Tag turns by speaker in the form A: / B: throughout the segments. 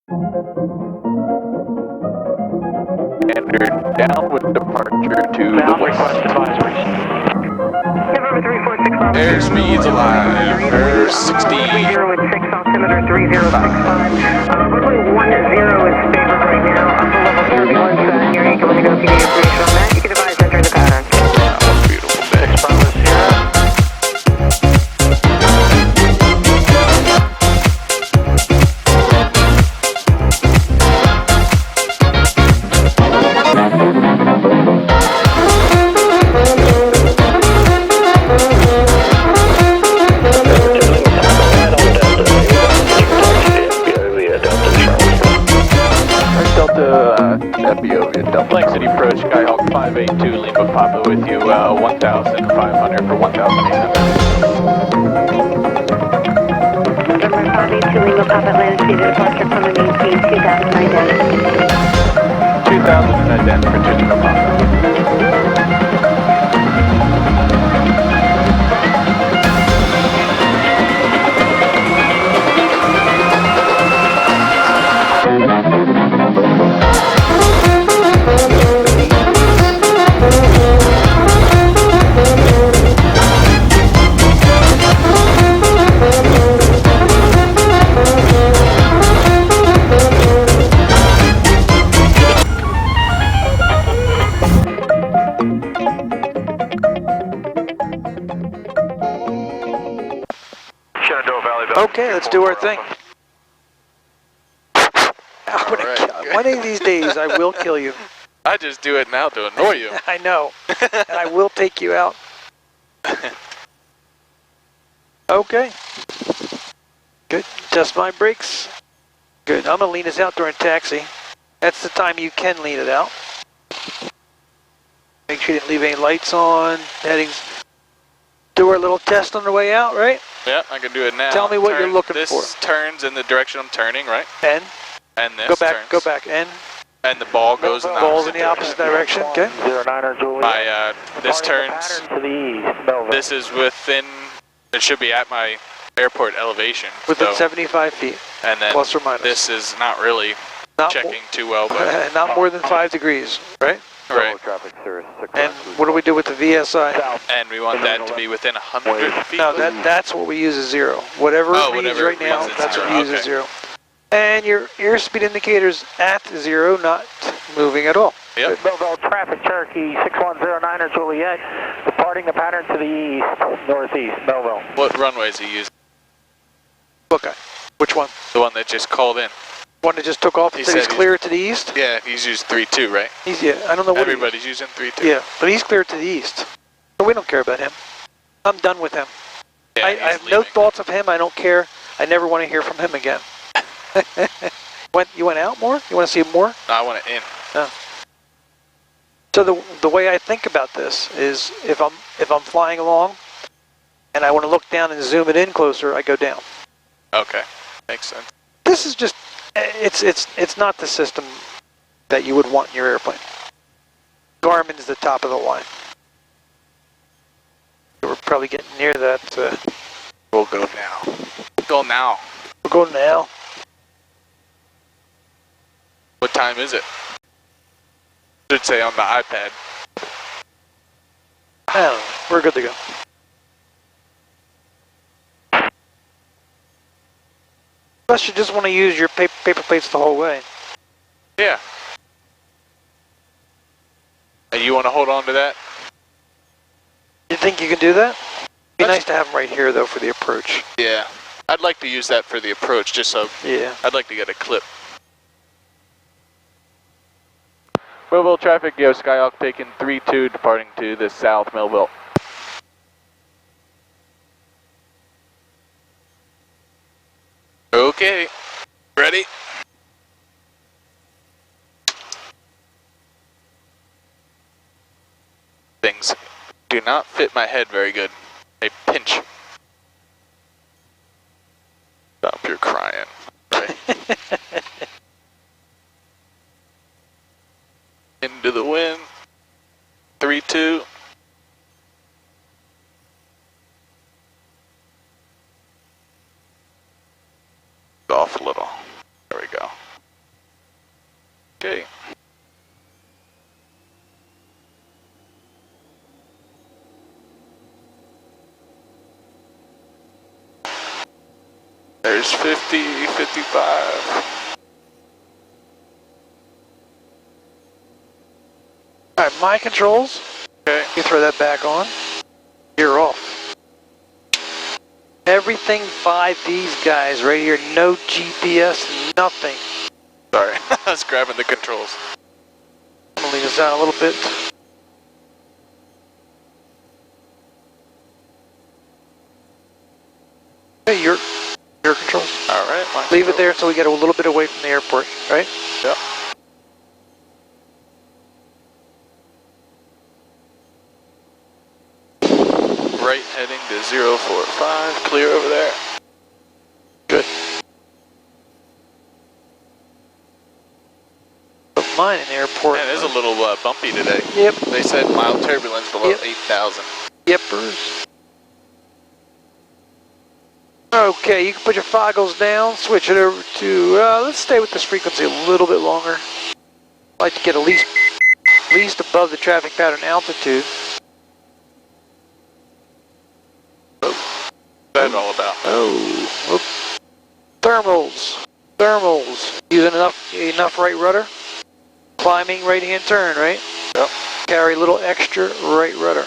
A: Standard downwind departure to the west.
B: November 346.
A: Airspeed's alive. Air 60.
B: 30 altimeter 3065. Runway 10 is favored right now. Upper level turbulence near Anchor. Let me know if you need information on that. You can advise entering the pattern.
A: Oh, beautiful day. SBY via Flight City approach, Skyhawk 582, Lima Papa with you, 1,500 for 1,800.
B: November 582 Lima Papa, Atlantic City departure from the main team, 2,000 ident.
A: 2,000 ident for 2 Lima Papa.
C: Okay, let's do our thing. One of these days, I will kill you.
A: I just do it now to annoy you.
C: I know. And I will take you out. Okay. Good. Adjust my brakes. Good. I'm going to lean us out during taxi. That's the time you can lean it out. Make sure you didn't leave any lights on. Headings. Do our little test on the way out, right?
A: Yeah, I can do it now.
C: Tell me what you're looking for.
A: This turns in the direction I'm turning, right?
C: And?
A: And this
C: Go back,
A: turns.
C: go back. And?
A: And the ball goes in the
C: Ball's
A: opposite
C: in the opposite direction, okay.
D: 09er Juliet.
A: this turns,
D: To the east, Melville.
A: this is within, it should be at my airport elevation.
C: Within
A: so,
C: 75 feet,
A: and then
C: plus or minus.
A: This is not really
C: Not
A: checking too well, but
C: not more than 5 degrees, right?
A: right.
D: Traffic, sir.
C: And what do we do with the VSI?
A: And we want that to be within 100 feet.
C: No, that's what we use as 0. Whatever it reads
A: whatever
C: right
A: it
C: now,
A: reads, it's
C: that's what we
A: zero.
C: use as 0. And your airspeed indicator's at 0, not moving at all.
A: Yep.
D: Melville traffic, Cherokee 6109er Juliet. Departing the pattern to the east, northeast, Melville.
A: What runways are you using?
C: Okay. Which one?
A: The one that just called in.
C: One that just took off and
A: He
C: said he's
A: said
C: clear to the east?
A: Yeah, he's used 3-2, right?
C: He's, yeah, I don't know what
A: Everybody's using 3-2.
C: Yeah, but he's clear to the east. So we don't care about him. I'm done with him.
A: Yeah,
C: I have no thoughts of him. I don't care. I never want to hear from him again. You went out more? You want to see him more?
A: No, I want it in.
C: Oh. So the way I think about this is if I'm flying along and I want to look down and zoom it in closer, I go down.
A: Okay, makes sense.
C: This is just it's not the system that you would want in your airplane. Garmin's the top of the line. We're probably getting near that.
A: We'll go now. Go now.
C: We'll go now.
A: What time is it? Should say on the iPad.
C: Oh, we're good to go. Unless you just want to use your paper plates the whole way.
A: Yeah. And you want to hold on to that?
C: You think you can do that? Be nice to have them right here, though, for the approach.
A: Yeah. I'd like to use that for the approach, just so...
C: Yeah.
A: I'd like to get a clip. Melville traffic, Yo Skyhawk taking 3-2, departing to the south, Melville. Okay. Ready? Things do not fit my head very good. They pinch. Stop your crying. Right. Into the wind. 3-2. Off a little. There we go. There's 50, 55.
C: Alright, my controls.
A: Okay.
C: You throw that back on. You're off. Everything by these guys right here. No GPS, nothing.
A: Sorry, I was grabbing the controls.
C: I'm gonna lean this down a little bit. Hey, your controls.
A: All right.
C: Leave it there until we get a little bit away from the airport, right?
A: Yep. Right heading to 045, clear over there.
C: Good. Mine in airport.
A: Man, it is a little bumpy today.
C: Yep.
A: They said mild turbulence below
C: Yep.
A: 8,000.
C: Yepers. Okay, you can put your foggles down, switch it over to, let's stay with this frequency a little bit longer. I'd like to get at least above the traffic pattern altitude.
A: What's that all about?
C: Oh, whoop. Thermals. Using enough right rudder. Climbing right hand turn, right?
A: Yep.
C: Carry a little extra right rudder.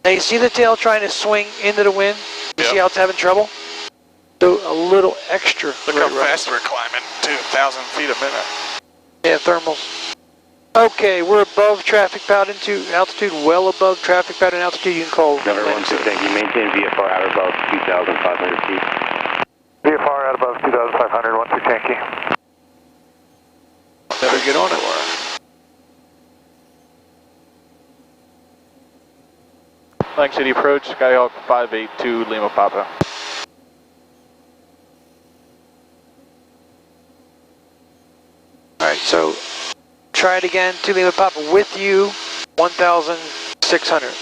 C: Now you see the tail trying to swing into the wind? You see how it's having trouble? So a little extra.
A: Look how fast we're climbing, 2,000 feet a minute.
C: Yeah, thermals. Okay, we're above traffic pattern altitude, well above traffic pattern altitude. You can call.
E: Number 16, thank you. Maintain VFR at above 2,500 feet.
D: VFR at above 2,500, 16 Yankee.
C: Better get on it.
A: Lang City approach, Skyhawk 582 Lima Papa.
C: Alright, so try it again. 2 Lima Papa with you, 1,600.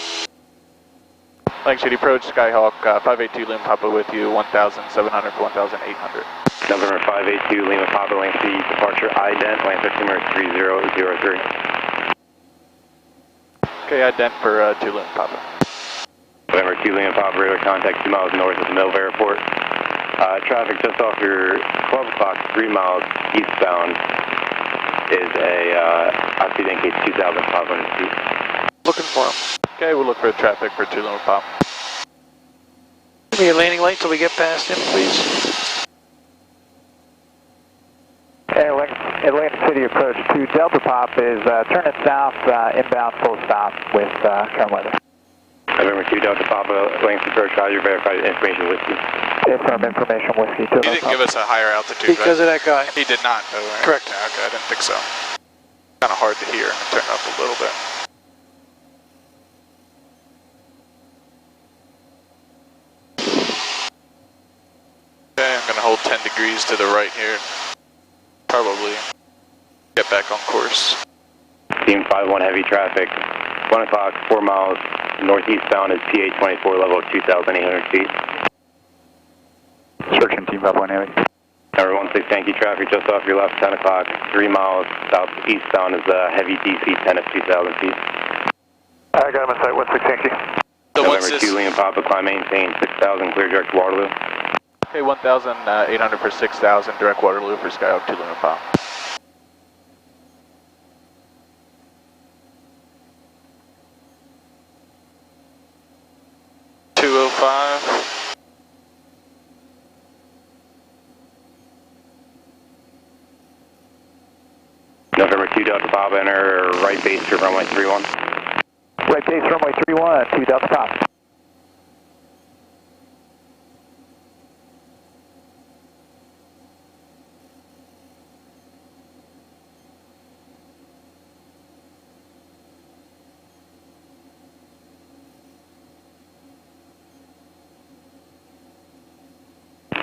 A: Lang City approach, Skyhawk 582 Lima Papa with you, 1,700 for 1,800.
E: November 582 Lima Papa, Lancy, departure ident, Lancer Timber 3003.
A: Okay, ident for 2 Lima Papa.
E: November 2 Lima Papa, radar contact 2 miles north of the Millville Airport. Traffic just off your 12 o'clock, 3 miles eastbound is a altitude increase 2,500 feet.
C: Looking for him.
A: Okay, we'll look for traffic for 2 Lima Papa.
C: Give me a landing light till we get past him, please.
D: Atlantic City approach to Delta Pop is turning south, inbound full stop with current weather.
E: November 2 Delta Papa, Lancy approach, Roger, verified information whiskey.
D: Affirm information whiskey to
A: He didn't give us a higher altitude,
C: Because of that guy.
A: He did not, though, right?
C: Correct.
A: Yeah, okay, I didn't think so. Kind of hard to hear. Turn up a little bit. Okay, I'm going to hold 10 degrees to the right here. Probably get back on course.
E: Team 5-1 heavy traffic, 1 o'clock, 4 miles northeastbound is PA-24 level 2,800 feet.
D: Searching Team 5-1 heavy.
E: Number 16 Yankee traffic just off your left, 10 o'clock, 3 miles southeastbound is heavy DC 10 at 2,000 feet.
D: I got him in sight, 16 Yankee.
A: So what's
E: November
A: this?
E: 2 Lima Papa, climb maintain 6,000, clear direct to Waterloo.
A: Okay, 1,800 for 6,000, direct Waterloo for Skyhawk 2 Lima Papa.
E: November 2 Delta Papa, enter right base to runway 31.
D: Right base runway 31, 2 Delta Pop.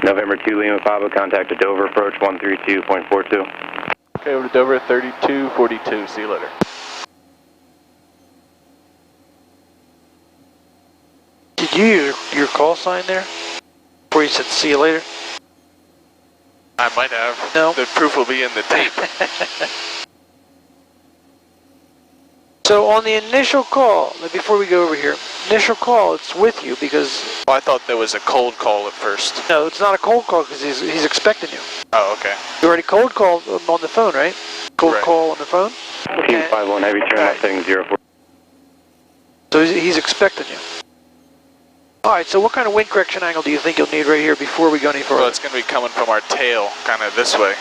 E: November 2 Lima Papa, contact to Dover, approach 132.42.
A: Okay, over to Dover, 3242. See you later.
C: Did you use your call sign there? Before you said see you later?
A: I might have.
C: No.
A: The proof will be in the tape.
C: So on the initial call, before we go over here, initial call, it's with you because...
A: Well, I thought there was a cold call at first.
C: No, it's not a cold call because he's expecting you.
A: Oh, okay.
C: You already cold called him on the phone, right? Cold call on the phone?
E: Team 5-1 Heavy, turn left heading 04.
C: So he's expecting you. Alright, so what kind of wind correction angle do you think you'll need right here before we go any further?
A: Well, it's going to be coming from our tail, kind of this way.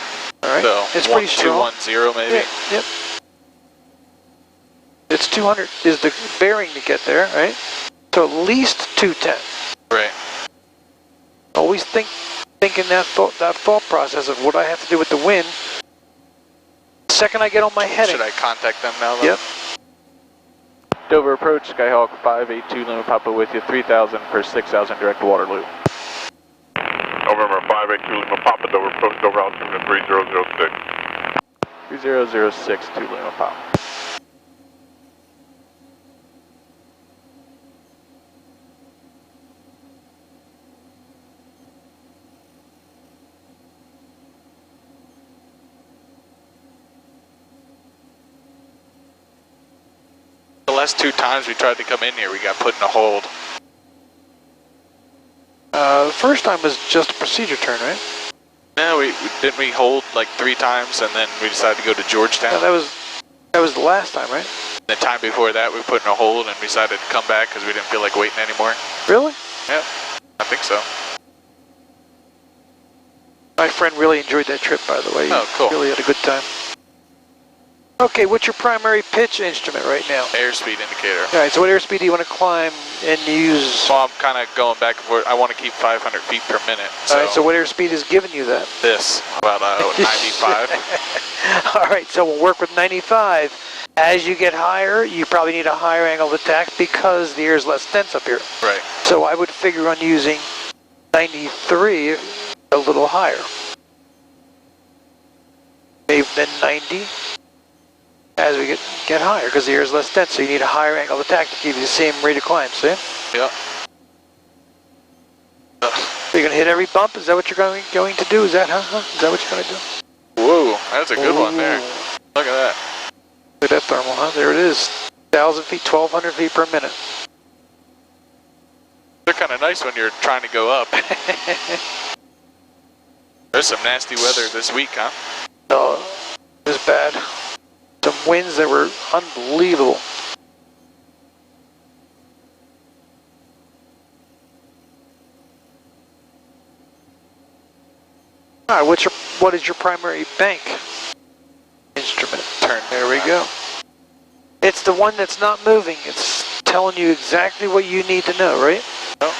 C: Alright,
A: So,
C: it's pretty strong.
A: 1210 maybe?
C: Yeah, yep. It's 200 is the bearing to get there, right? So at least 210.
A: Right.
C: Always thinking that thought process of what I have to do with the wind. The second I get on my heading.
A: Should I contact them now, though?
C: Yep.
A: Dover approach, Skyhawk 582 Lima Papa with you, 3,000 per 6,000 direct water loop.
F: November 582 Lima Papa, Dover approach, Dover altitude 3006.
A: 3006 to Lima Papa. The last 2 times we tried to come in here, we got put in a hold.
C: The first time was just a procedure turn, right?
A: No, didn't we hold like 3 times and then we decided to go to Georgetown?
C: No, that was the last time, right?
A: The time before that we put in a hold and we decided to come back because we didn't feel like waiting anymore.
C: Really?
A: Yeah, I think so.
C: My friend really enjoyed that trip, by the way.
A: Oh, cool.
C: Really had a good time. Okay, what's your primary pitch instrument right now?
A: Airspeed indicator.
C: Alright, so what airspeed do you want to climb and use?
A: So I'm kind of going back and forth. I want to keep 500 feet per minute.
C: Alright, so what airspeed is giving you that?
A: This, about 95.
C: Alright, so we'll work with 95. As you get higher, you probably need a higher angle of attack because the air is less dense up here.
A: Right.
C: So I would figure on using 93 a little higher. Maybe then 90 as we get higher because the air is less dense, so you need a higher angle of attack to give you the same rate of climb, see?
A: Yeah.
C: You're going to hit every bump? Is that what you're going to do? Is that Is that what you're going to do?
A: Whoa, that's a good one there. Look at that.
C: Look at that thermal, huh? There it is. 1,000 feet, 1,200 feet per minute.
A: They're kind of nice when you're trying to go up. There's some nasty weather this week, huh?
C: Oh, it was bad. Some winds that were unbelievable. All right, what is your primary bank instrument?
A: Turn.
C: There we go. It's the one that's not moving. It's telling you exactly what you need to know, right?
A: Oh.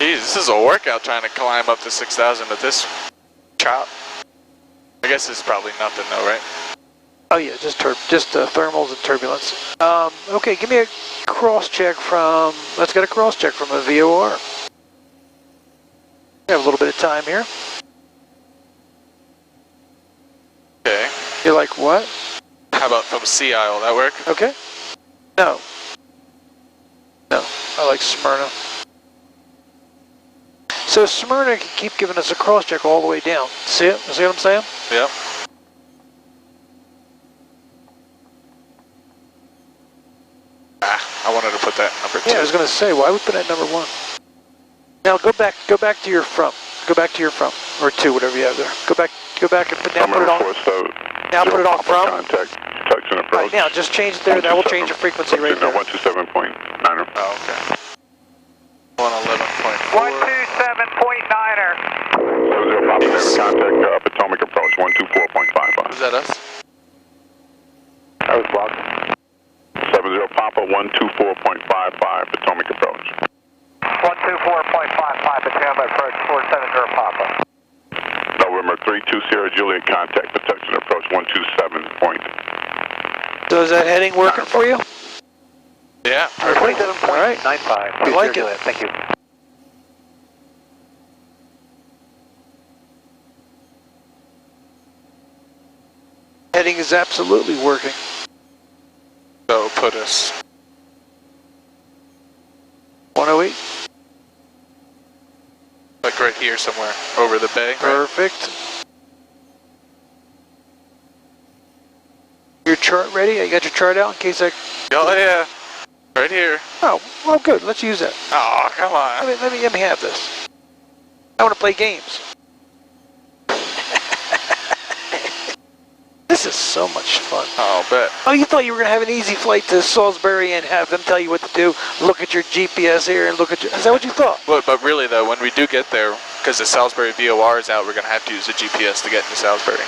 A: Geez, this is a workout trying to climb up to 6,000 with this chop. I guess it's probably nothing though, right?
C: Oh yeah, just thermals and turbulence. Okay, give me a cross check from. Let's get a cross check from a VOR. We have a little bit of time here.
A: Okay.
C: You're like what?
A: How about from Sea Isle? That work?
C: Okay. No. No. I like Smyrna. So Smyrna can keep giving us a cross check all the way down. See it? See what I'm saying?
A: Yep. I wanted to put that number 2.
C: Yeah, I was going to say, why would we put that number 1? Now go back to your front. Go back to your front, or 2, whatever you have there. Go back and put it on. Now put it on from.
F: Contact, detection approach.
C: Right, now just change it there. That will change the frequency right there.
F: 127.9.
A: Oh, okay. 111.4.
B: 127.9er.
F: 70 Papa, David, contact Potomac approach 124.55.
A: Is that us?
E: That was blocked.
F: 70 Papa 124.55 Potomac approach.
D: 124.55 Potomac approach 470 Papa.
F: November 320 Juliet, contact protection approach 127.
C: So is that heading working for you?
A: Yeah, perfect.
D: 27.95.
C: I like it.
D: Thank you.
C: Heading is absolutely working.
A: So put us
C: 108.
A: like right here somewhere, over the bay. Right?
C: Perfect. chart ready? You got your chart out in case I...
A: Oh, yeah. Right here.
C: Oh, well, good. Let's use that.
A: Oh, come on.
C: Let me have this. I want to play games. This is so much fun.
A: Oh, bet.
C: Oh, you thought you were going to have an easy flight to Salisbury and have them tell you what to do, look at your GPS here and look at your... Is that what you thought?
A: Well, but really, though, when we do get there, because the Salisbury VOR is out, we're going to have to use the GPS to get into Salisbury.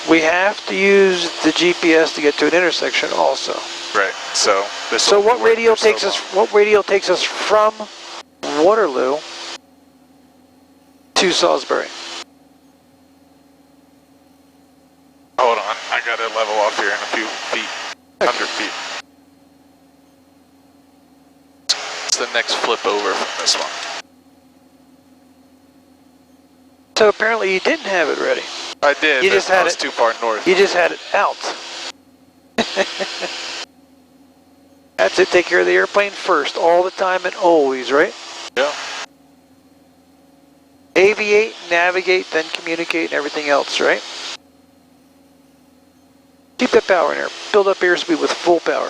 C: We have to use the GPS to get to an intersection also.
A: Right. So this.
C: So what radio takes us? What radio takes us from Waterloo to Salisbury?
A: Hold on, I got to level off here in a few feet, 100 feet. It's the next flip over from this one.
C: So apparently you didn't have it ready.
A: I did,
C: You
A: but
C: just had
A: I was
C: it-
A: too far north.
C: You just had it out. That's it. Take care of the airplane first, all the time and always, right?
A: Yeah.
C: Aviate, navigate, then communicate, and everything else, right? Keep that power in there. Build up airspeed with full power.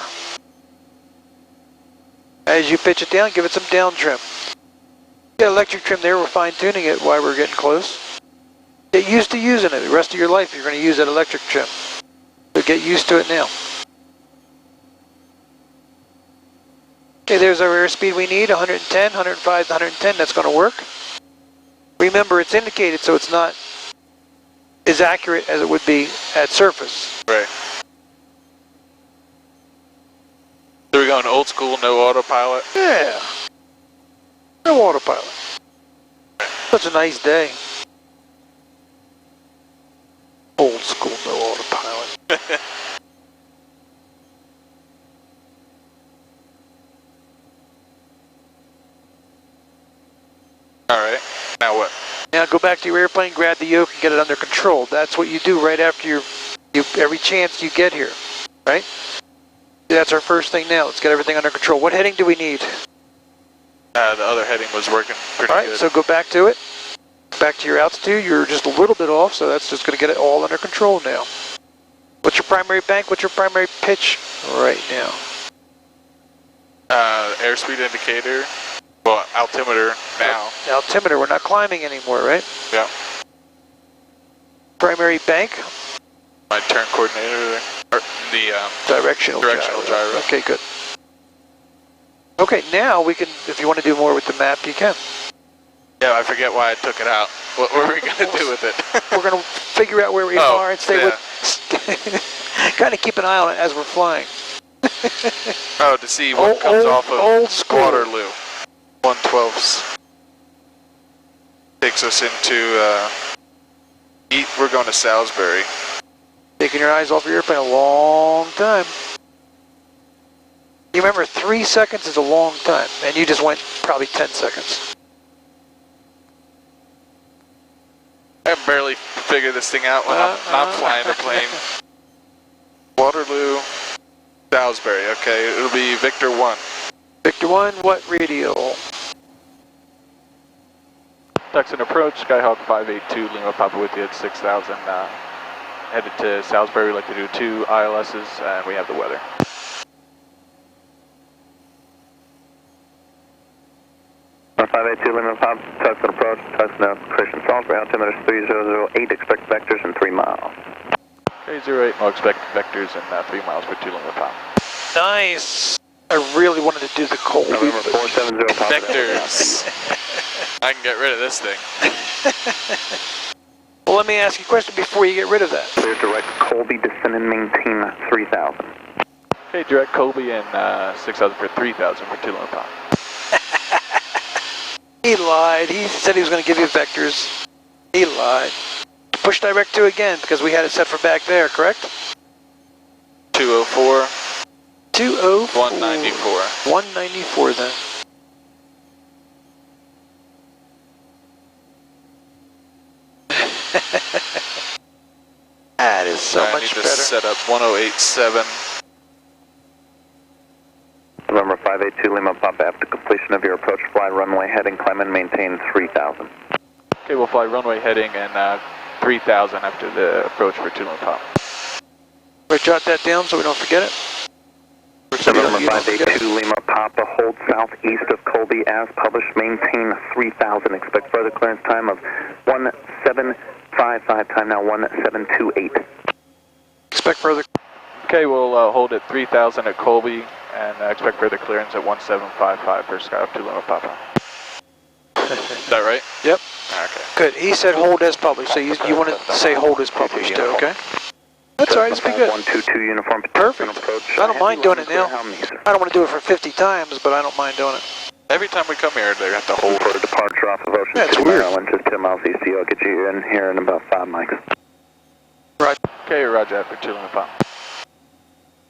C: As you pitch it down, give it some down trim. Got electric trim there, we're fine tuning it while we're getting close. Get used to using it. The rest of your life you're going to use that electric trim. So get used to it now. Okay, there's our airspeed we need, 110, 105 to 110, that's going to work. Remember, it's indicated so it's not as accurate as it would be at surface.
A: Right. So we're going old school, no autopilot?
C: Yeah. No autopilot. Such a nice day. Old school, no autopilot.
A: Alright, now what?
C: Now go back to your airplane, grab the yoke, and get it under control. That's what you do right after every chance you get here, right? That's our first thing now. Let's get everything under control. What heading do we need?
A: The other heading was working pretty
C: All right,
A: good.
C: so go back to it. Back to your altitude. You're just a little bit off, so that's just going to get it all under control now. What's your primary bank? What's your primary pitch right now?
A: Airspeed indicator. Well, altimeter now.
C: Altimeter. We're not climbing anymore, right?
A: Yeah.
C: Primary bank.
A: My turn coordinator, or the
C: Directional
A: gyro.
C: Okay, good. Okay, now we can, if you want to do more with the map, you can.
A: Yeah, I forget why I took it out. What were we going to do with it?
C: We're going to figure out where we are and stay with... kind of keep an eye on it as we're flying.
A: Oh, to see what comes off of
C: old school.
A: Waterloo. 112 takes us into, we're going to Salisbury.
C: Taking your eyes off your airplane a long time. You remember 3 seconds is a long time, and you just went probably 10 seconds.
A: I barely figure this thing out when I'm not flying the plane. Waterloo, Salisbury, okay, it'll be Victor 1.
C: Victor 1, what radio?
A: Tucson approach, Skyhawk 582, Lima Papa with you at 6,000. Headed to Salisbury, we'd like to do 2 ILSs, and we have the weather.
E: On 582 Lima Papa, Tucson approach, Tucson Christian Salisbury, altimeter 3008, expect vectors in 3 miles.
A: Okay, 08, no expect vectors and 3 miles for 2 Lima Papa.
C: Nice. I really wanted to do the cold.
E: November 470 Papa.
A: Vectors. I can get rid of this thing.
C: Well, let me ask you a question before you get rid of that.
E: Clear direct Colby, descend and maintain 3000.
A: Okay, direct Colby and 6,000 for 3,000 for 2 Lima Papa.
C: He lied. He said he was going to give you vectors. He lied. Push direct 2 again because we had it set for back there, correct?
A: 204.
C: 204.
A: 194.
C: 194 then. That is so
A: I
C: much
A: need to
C: better.
A: set up 1087.
E: November 582 Lima Papa, after completion of your approach, fly runway heading, climb and maintain 3000.
A: Okay, we'll fly runway heading and 3,000 after the approach for 2 Lima Papa.
C: Right, jot that down so we don't forget it.
G: November 582 Lima Papa, hold southeast of Colby as published, maintain 3000, expect further clearance time of 1755, time now 1728.
C: Expect further.
A: Okay, we'll hold at 3,000 at Colby and expect further clearance at 1755 for Sky up to Lima Papa. Is that right?
C: Yep.
A: Okay.
C: Good. He said hold as published, so you want to say hold as published too, okay? That's alright, it's be good.
G: 122 uniform.
C: Perfect. I don't mind doing it now. I don't want to do it for 50 times, but I don't mind doing it.
A: Every time we come here, they have to hold.
G: For departure off of Ocean
C: That's
G: City,
C: weird.
G: Maryland, just 10 miles east of you. I'll get you in here in about 5 mics.
C: Right.
A: Okay, roger that for 2 Lima Papa.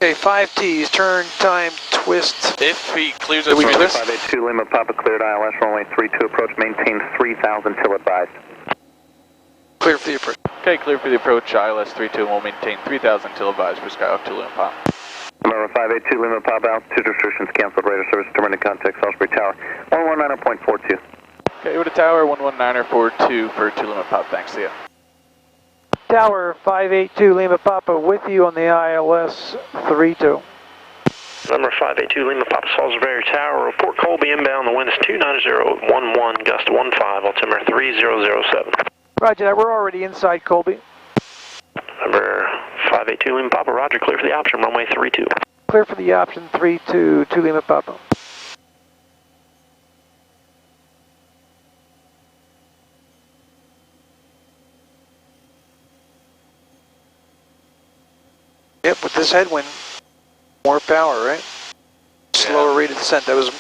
C: Okay, 5 T's, turn, time, twist.
A: If he clears us
C: we
A: from
C: twist?
G: 582 Lima Papa, cleared ILS, runway 32 approach, maintain 3000 till advised.
C: Clear for the approach.
A: Okay, clear for the approach, ILS 32, and we'll maintain 3,000 till advised for Sky up to Lima Papa.
G: November 582 Lima Papa, altitude restrictions canceled, radar service terminated, contact Salisbury Tower, 119.42.
A: Okay, with a tower, 119.42 for 2 Lima Papa, thanks, see ya.
C: Tower 582 Lima Papa with you on the ILS 32.
H: Number 582 Lima Papa, Salisbury Tower, report Colby inbound, the wind is 290.11, gust 15, altimeter 3007.
C: Roger that, we're already inside Colby.
H: Number 582 Lima Papa, roger, clear for the option, runway 32.
C: Clear for the option 32 to Lima Papa. Yep, with this headwind, more power, right? Slower rate of descent. That was,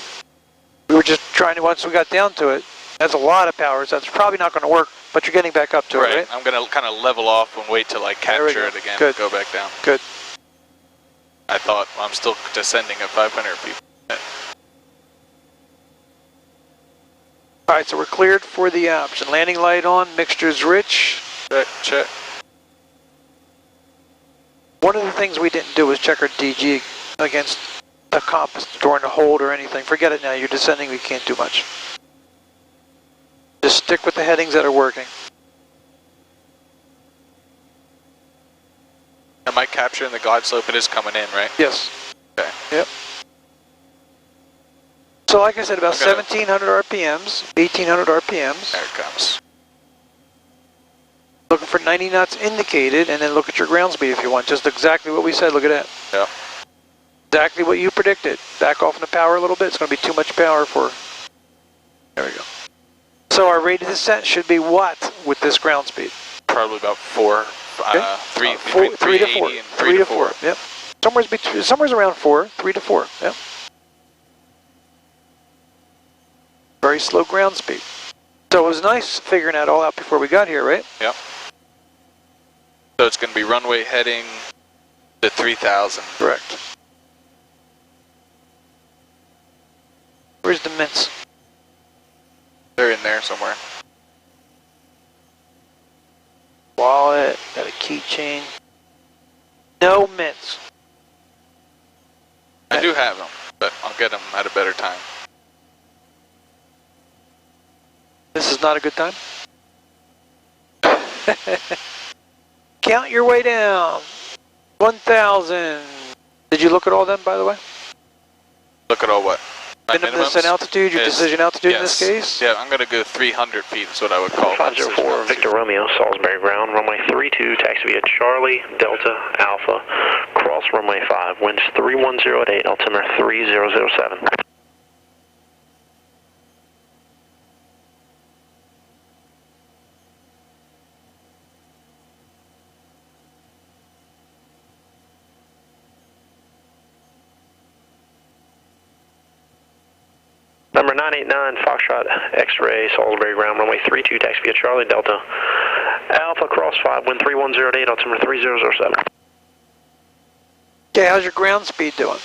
C: we were just trying to, once we got down to it, that's a lot of power, so that's probably not going to work, but you're getting back up to it, right?
A: I'm going to kind of level off and wait till I capture it again and go back down.
C: Good.
A: I thought, well, I'm still descending at 500 feet.
C: Alright, so we're cleared for the option. Landing light on, mixture's rich.
A: Check, check.
C: One of the things we didn't do was check our DG against the compass during the hold or anything. Forget it now, you're descending, we can't do much. Just stick with the headings that are working.
A: Am I capturing the glide slope? It is coming in, right?
C: Yes.
A: Okay.
C: Yep. So like I said, about 1700 RPMs, 1800 RPMs.
A: There it comes.
C: Looking for 90 knots indicated, and then look at your ground speed if you want. Just exactly what we said, look at that.
A: Yeah.
C: Exactly what you predicted. Back off in the power a little bit, it's going to be too much power for... There we go. So our rate of descent should be what with this ground speed?
A: Probably about 4,
C: Okay.
A: 3
C: to 4.
A: 3 to 4.
C: Yep. Somewhere's around 4, 3 to 4. Yep. Very slow ground speed. So it was nice figuring that all out before we got here, right?
A: Yep. So it's going to be runway heading to 3,000.
C: Correct. Where's the mints?
A: They're in there somewhere.
C: Wallet, got a keychain. No mints.
A: I do have them, but I'll get them at a better time.
C: This is not a good time. Count your way down. 1,000. Did you look at all them, by the way?
A: Look at all what? My
C: Minimum
A: minimums?
C: descent altitude, your decision altitude in this case?
A: Yeah, I'm going to go 300 feet is what I would call
H: 504 Victor Romeo, Salisbury ground, runway 32, taxi via Charlie, Delta, Alpha, cross runway 5, winds 310 at 8, altimeter 3007. Number 989, Foxtrot X-Ray, Salisbury ground, runway 32, taxi via Charlie, Delta, Alpha, cross 5, wind 310 at 8, altimeter 3007.
C: Okay, how's your ground speed doing?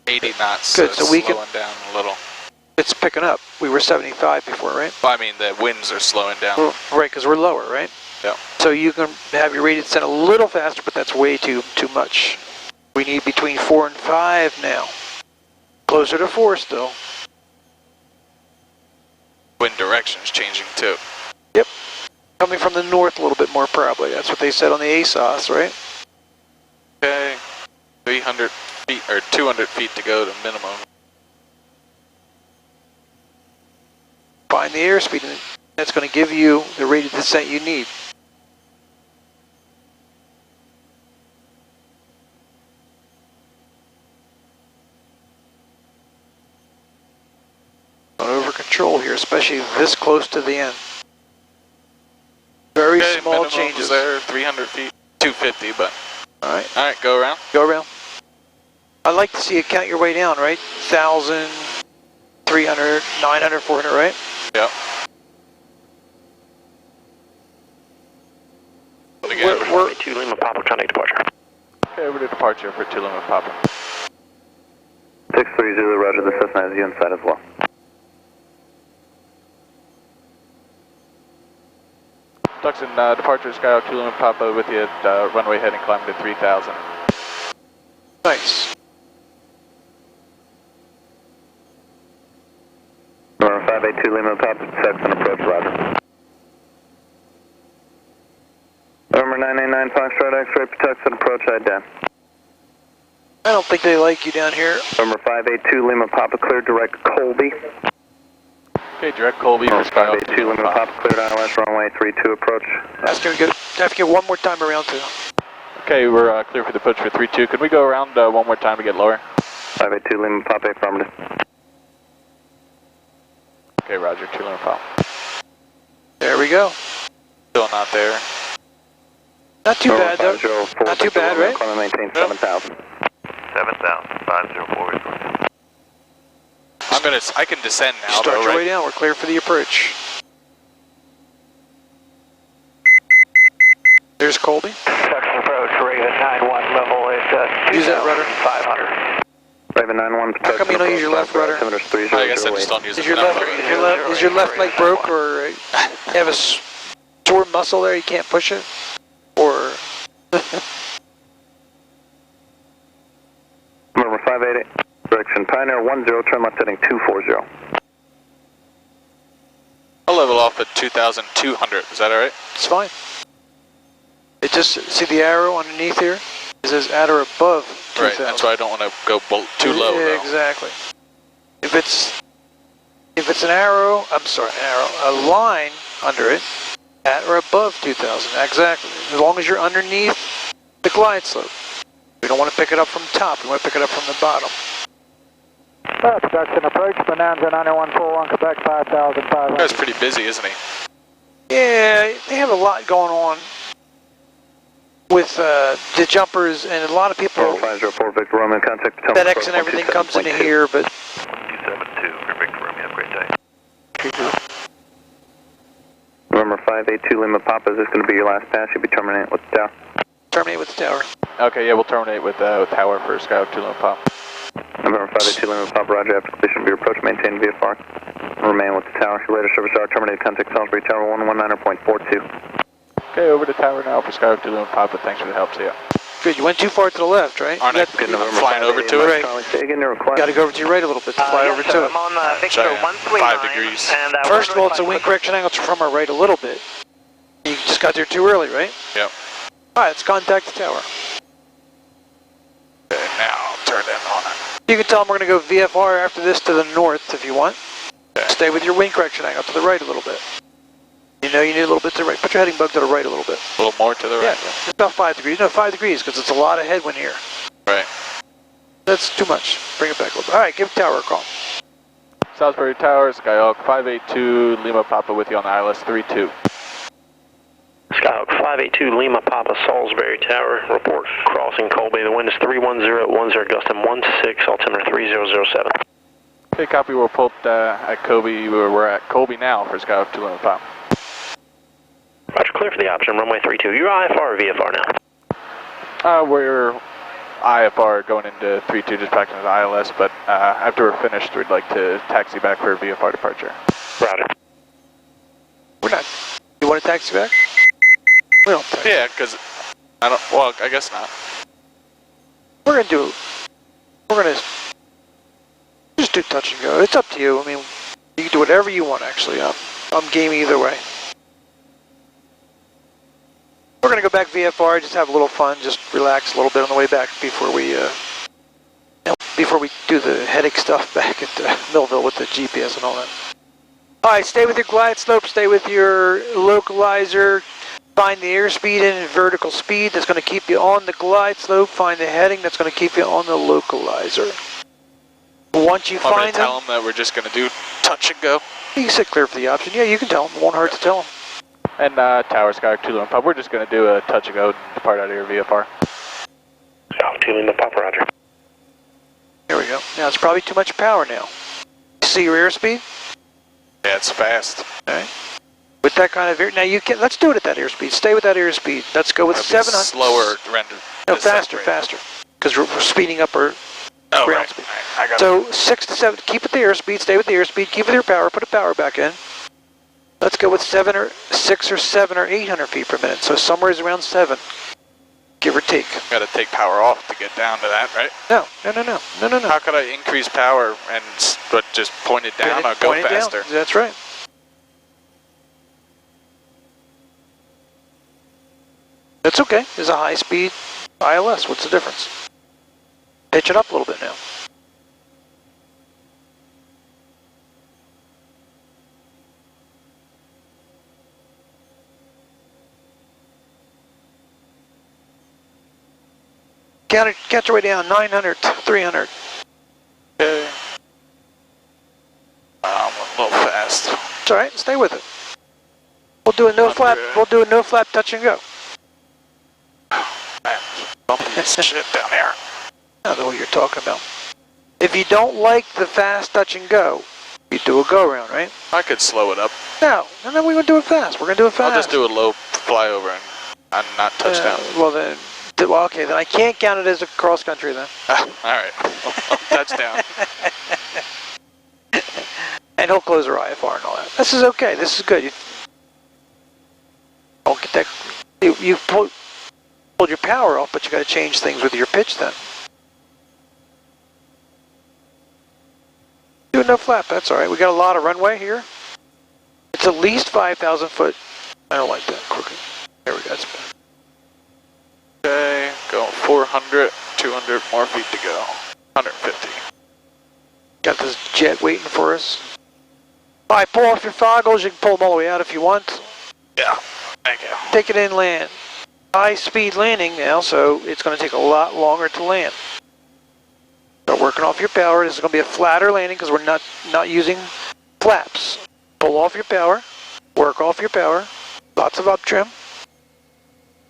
A: 80 knots,
C: Good,
A: so
C: so we
A: it's slowing down a little.
C: It's picking up. We were 75 before, right?
A: Well, I mean, the winds are slowing down.
C: Right, because we're lower, right?
A: Yeah.
C: So you can have your rated descent a little faster, but that's way too much. We need between 4 and 5 now. Closer to 4 still.
A: Wind direction's changing too.
C: Yep. Coming from the north a little bit more probably. That's what they said on the ASOS, right?
A: 300 feet or 200 feet to go to minimum.
C: Find the airspeed, and that's going to give you the rate of descent you need. Don't over control here, especially this close to the end. Very
A: Okay,
C: small
A: minimum
C: changes.
A: there, 300 feet, 250, but.
C: Alright.
A: Alright, go around.
C: Go around. I'd like to see you count your way down, right? 1,000, 300, 900, 400, right?
A: Yep.
H: We're 2 Lima Papa, contact departure.
A: Okay, over to departure for 2 Lima Papa.
G: 630, roger, the Cessna has you inside as well.
A: Duxon, departure Skyhawk 2 Lima Papa with you at runway heading climbing to 3,000.
C: Nice.
G: Number 582 Lima Papa, Texan approach, roger. Number 989 Foxtrot X-ray, Texan approach, head down.
C: I don't think they like you down here.
G: Number 582 Lima Papa, clear direct Colby.
A: Okay, direct Colby for Skyhawk 2
G: 582 Lima Papa, cleared ILS runway 32 approach.
C: That's going to go. Have to get one more time around too.
A: Okay, we're clear for the approach for 3-2. Could we go around one more time to get lower?
G: 582 Lima Papa, affirmative.
A: Okay, roger, 2 Lima Papa.
C: There we go.
A: Still not there.
C: Not too bad though. Not too bad, right?
G: Climb and maintain 7,000.
E: 7,000, 504.
A: I can descend now
C: Start
A: though,
C: your
A: right?
C: way down. We're clear for the approach. There's Colby.
D: Duxon approach, Raven 91 level at
C: Use that rudder.
D: 500.
G: Raven 91,
C: How come you don't use your left rudder?
A: I guess I just don't use it
C: Is your
A: enough.
C: left leg broke, or you have a sore muscle there? You can't push it, or
G: Number 588, direction Pioneer 10, turn left heading 240.
A: I'll level off at 2,200. Is that all right?
C: it's fine. It just see the arrow underneath here. It says at or above 2,000.
A: Right. That's why I don't want to go too low though.
C: Exactly. If it's an arrow, a line under it, at or above 2,000. Exactly. As long as you're underneath the glide slope. We don't want to pick it up from the top. We want to pick it up from the bottom.
D: Duxon approach, Bonanza 9141, Quebec 5,500.
A: That's pretty busy, isn't he?
C: Yeah, they have a lot going on with the jumpers, and a lot of people.
G: 504 Victor Romeo, contact Potomac.
C: FedEx and everything comes into here, but
E: 1272 for Victor Romeo, great day.
G: Remember 582 Lima Papa, is this going to be your last pass? You'll be terminating with the tower.
C: terminate with the tower.
A: Okay, yeah, we'll terminate with tower for Skyhawk 2 Lima Papa.
G: November 582 Lima Papa, roger. After completion of your approach, maintain VFR. Remain with the tower. Your later service hour terminated. Contact Salisbury Tower 119.42.
A: Okay, over to tower now for Skyhawk 2 Lima Papa. Thanks for the help, see ya.
C: Good, you went too far to the left, right?
A: Aren't I flying over to it?
C: Right.
G: Say again your request.
C: Got to go over to your right a little bit to fly over to it.
D: I'm on Victor
A: Giant.
D: 139.
A: 5 degrees.
D: And,
C: First of all, it's a wing correction angle from our right a little bit. You just got there too early, right?
A: Yep.
C: Alright, let's contact the tower.
A: Okay, now I'll turn it on.
C: You can tell them we're going to go VFR after this to the north if you want.
A: Okay.
C: Stay with your wing correction angle to the right a little bit. You know you need a little bit to the right. Put your heading bug to the right a little bit.
A: A little more to the right.
C: Yeah, it's about 5 degrees. No, 5 degrees because it's a lot of headwind here.
A: Right.
C: That's too much. Bring it back a little bit. Alright, give the tower a call.
A: Salisbury Tower, Skyhawk 582 Lima Papa with you on the ILS 32.
H: Skyhawk 582 Lima Papa, Salisbury Tower. Report crossing Colby. The wind is 310 at 10, gusting 16, altimeter 3007.
A: Okay, copy. We're pulled at Colby. We're at Colby now for Skyhawk 2 Lima Papa.
H: Roger, clear for the option, runway 32. You're IFR or VFR now?
A: We're IFR going into 32, just back into the ILS, but after we're finished, we'd like to taxi back for VFR departure.
H: Roger.
C: We're not. You want to taxi back? We don't taxi.
A: Yeah, because I don't, well, I guess not.
C: We're going to do, we're going to just do touch and go. It's up to you. I mean, you can do whatever you want, actually. I'm game either way. We're going to go back VFR, just have a little fun, just relax a little bit on the way back before we before we do the headache stuff back at Millville with the GPS and all that. All right, stay with your glide slope, stay with your localizer, find the airspeed and vertical speed that's going to keep you on the glide slope, find the heading that's going to keep you on the localizer. Once you find them...
A: tell them that we're just going to do touch and go?
C: You can sit clear for the option. Yeah, you can tell them. It won't hurt to tell them.
A: And Tower Sky 2 Lima Papa, we're just going to do a touch and go and depart out of your VFR.
H: Sky 2 Lima Papa, roger.
C: There we go. Now it's probably too much power now. See your airspeed?
A: Yeah, it's fast.
C: All right. With that kind of air, now you can. Let's do it at that airspeed. Stay with that airspeed. Let's go with 700.
A: Slower render.
C: No, faster, faster. Because we're speeding up our ground speed.
A: I got
C: so 6 to 7. Keep at the airspeed. Stay with the airspeed. Keep with your power. Put the power back in. Let's go with 6 or 7 or 800 feet per minute. So somewhere is around 7, give or take.
A: Got to take power off to get down to that, right?
C: No.
A: How could I increase power and but just point it down or go faster?
C: Down. That's right. That's okay. There's a high speed ILS. What's the difference? Pitch it up a little bit now. Catch your way down, 900, 300.
A: Okay. I'm a little fast.
C: It's all right, stay with it. We'll do a no flap. We'll do a no flap touch and go.
A: Man, bumpy as shit down here.
C: I don't know what you're talking about. If you don't like the fast touch and go, you do a go around, right?
A: I could slow it up.
C: No, we're gonna do it fast. We're gonna do it fast.
A: I'll just do a low flyover and not touchdown.
C: Well, okay, then I can't count it as a cross country then.
A: All right, touchdown.
C: And he'll close our IFR and all that. This is okay. This is good. You don't get that. You pulled your power off, but you got to change things with your pitch then. Do no flap. That's all right. We got a lot of runway here. It's at least 5,000 foot. I don't like that crooked. There we go. That's better.
A: Okay, go 400, 200 more feet to go. 150.
C: Got this jet waiting for us. All right, pull off your foggles. You can pull them all the way out if you want.
A: Yeah, thank you.
C: Take it in, land. High speed landing now, so it's going to take a lot longer to land. Start working off your power. This is going to be a flatter landing because we're not using flaps. Pull off your power. Work off your power. Lots of up trim.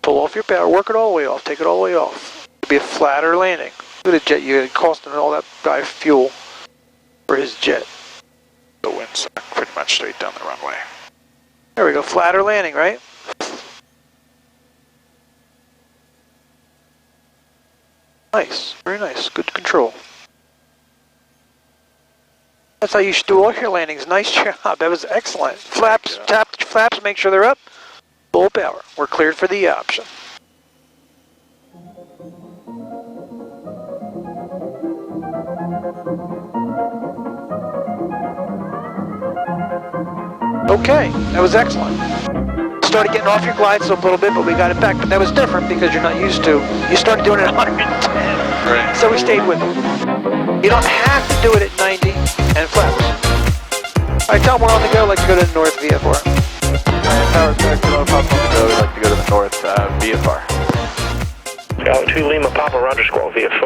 C: Pull off your power, work it all the way off, take it all the way off. It'll be a flatter landing. Look at the jet, you had costing all that guy fuel for his jet.
A: The wind's pretty much straight down the runway.
C: There we go, flatter landing, right? Nice, very nice, good control. That's how you should do all your landings. Nice job, that was excellent. Flaps, tap the flaps, make sure they're up. Full power. We're cleared for the option. Okay, that was excellent. Started getting off your glide slope a little bit, but we got it back. But that was different because you're not used to. You started doing it at 110,
A: Right.
C: So we stayed with it. You don't have to do it at 90 and flaps. All right, Tom, we're on the go. Like to go to the north VFR.
A: Tower Sky 2 Lima Papa, we'd like to go to the north VFR.
H: Sky 2 Lima Papa, roger, squall VFR.